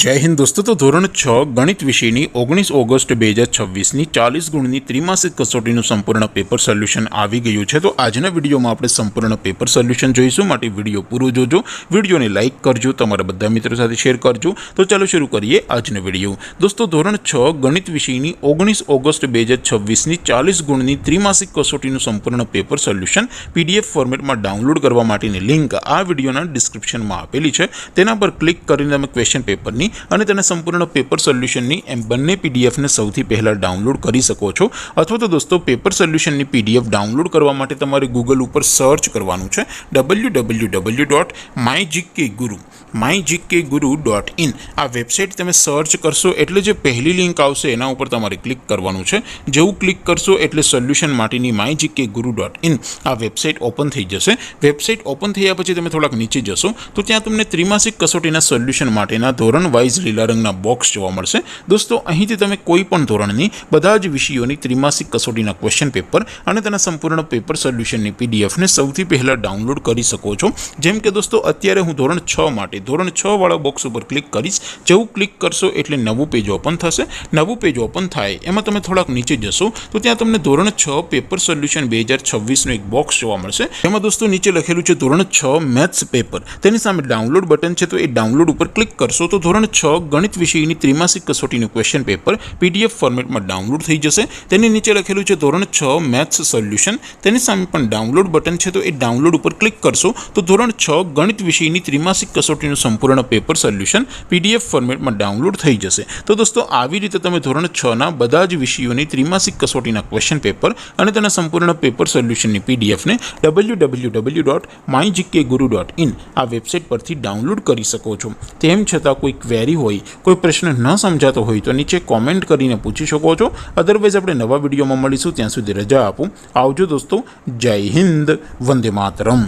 जय हिंद दोस्तों। तो धोरण 6 गणित विषयनी 19 ऑगस्ट 2026 40 गुणनी त्रिमासिक कसोटीનું સંપૂર્ણ પેપર સોલ્યુશન આવી ગયું છે। તો આજના વિડીયોમાં આપણે સંપૂર્ણ પેપર સોલ્યુશન જોઈશું, માટે વિડીયો પૂરો જોજો, વિડીયોને લાઇક કરજો, તમારા બધા મિત્રો સાથે શેર કરજો। તો ચાલો શરૂ કરીએ આજનો વિડીયો। દોસ્તો ધોરણ 6 ગણિત વિષયની 19 ઓગસ્ટ 2026 40 ગુણની ત્રિમાસિક કસોટીનું સંપૂર્ણ પેપર સોલ્યુશન PDF ફોર્મેટમાં ડાઉનલોડ કરવા માટેની લિંક આ વિડીયોના ડિસ્ક્રિપ્શનમાં આપેલી છે। તેના પર ક્લિક કરીને તમે ક્વેશ્ચન પેપરની અને તેના સંપૂર્ણ પેપર સોલ્યુશનની એમ બંને PDF ને સૌથી પહેલા ડાઉનલોડ કરી શકો છો। અથવા તો દોસ્તો પેપર સોલ્યુશનની PDF ડાઉનલોડ કરવા માટે તમારે ગૂગલ ઉપર સર્ચ કરવાનું છે www.mygkguru.in। આ વેબસાઇટ તમે સર્ચ કરશો એટલે જે પહેલી લિંક આવશે એના ઉપર તમારે ક્લિક કરવાનું છે। જેવું ક્લિક કરશો એટલે સોલ્યુશન માટેની mygkguru.in આ વેબસાઇટ ઓપન થઈ જશે। વેબસાઇટ ઓપન થયા પછી તમે થોડાક નીચે જશો તો ત્યાં તમને ત્રિમાસિક કસોટીના સોલ્યુશન માટેના ધોરણ વાઇઝ લીલા રંગના બોક્સ જોવા મળશે। દોસ્તો અહીંથી તમે કોઈ પણ ધોરણની બધા જ વિષયોની ત્રિમાસિક કસોટીના ક્વેશ્ચન પેપર અને તેના સંપૂર્ણ પેપર સોલ્યુશનની PDF ને સૌથી પહેલા ડાઉનલોડ કરી શકો છો। જેમ કે દોસ્તો અત્યારે હું ધોરણ 6 માટે ધોરણ 6 વાળા બોક્સ ઉપર ક્લિક કરીશ। જેવું ક્લિક કરશો એટલે નવું પેજ ઓપન થશે। નવું પેજ ઓપન થાય એમાં તમે થોડાક નીચે જશો તો ત્યાં તમને ધોરણ 6 પેપર સોલ્યુશન 2026નું એક બોક્સ જોવા મળશે। એમાં દોસ્તો નીચે લખેલું છે ધોરણ 6 મેથ્સ પેપર, તેની સામે ડાઉનલોડ બટન છે, તો એ ડાઉનલોડ ઉપર ક્લિક કરશો તો ધોરણ 6 ગણિત વિષયની ત્રિમાસિક કસોટીનું ક્વેશ્ચન પેપર PDF ફોર્મેટમાં ડાઉનલોડ થઈ જશે। તેની નીચે લખેલું છે ધોરણ 6 મેથ્સ સોલ્યુશન, તેની સામે પણ ડાઉનલોડ બટન છે, તો એ ડાઉનલોડ ઉપર ક્લિક કરશો તો ધોરણ 6 ગણિત વિષયની ત્રિમાસિક કસોટીનું સંપૂર્ણ પેપર સોલ્યુશન PDF ફોર્મેટમાં ડાઉનલોડ થઈ જશે। તો દોસ્તો આવી રીતે તમે ધોરણ 6ના બધા જ વિષયોની ત્રિમાસિક કસોટીના ક્વેશ્ચન પેપર અને તેના સંપૂર્ણ પેપર સોલ્યુશનની PDF ને www.mygkguru.in આ વેબસાઇટ પરથી ડાઉનલોડ કરી શકો છો। તેમ છતાં કોઈ ક્વેરી હોય, કોઈ પ્રશ્ન ન સમજાતો હોય તો નીચે કોમેન્ટ કરીને પૂછી શકો છો। અધરવાઇઝ આપણે નવા વિડીયોમાં મળીશું, ત્યાં સુધી રજા આપો। આવજો દોસ્તો, જય હિન્દ, વંદે માતરમ।